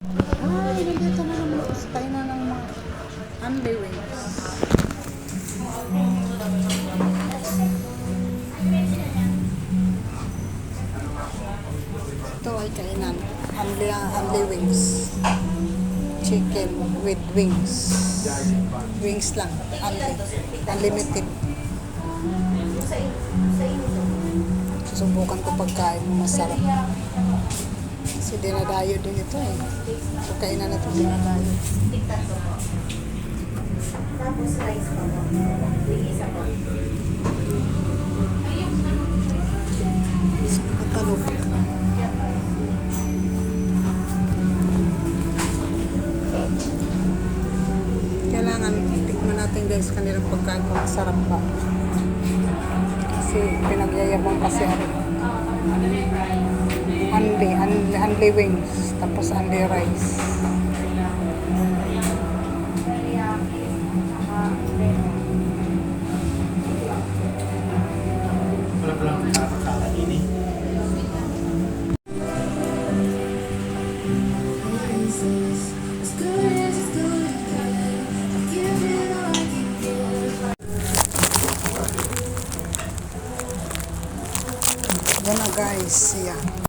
Ay, nandito na naman. Tayo na ng mga Anli Wings. Ito ay kainan. Anli Wings. Chicken with wings. Wings lang. Unlimited. Susubukan ko pagkain mo masarap. Kasi dinadayo din ito eh. Pagkainan na ito dinadayo. Tapos rice pa po. Isa po. Katalog. Kailangan tikman natin guys kanilang pagkain kung masarap ba. Kasi pinagyayabang kasi Anli wings, tapos Anli rice. Yan na guys, yan.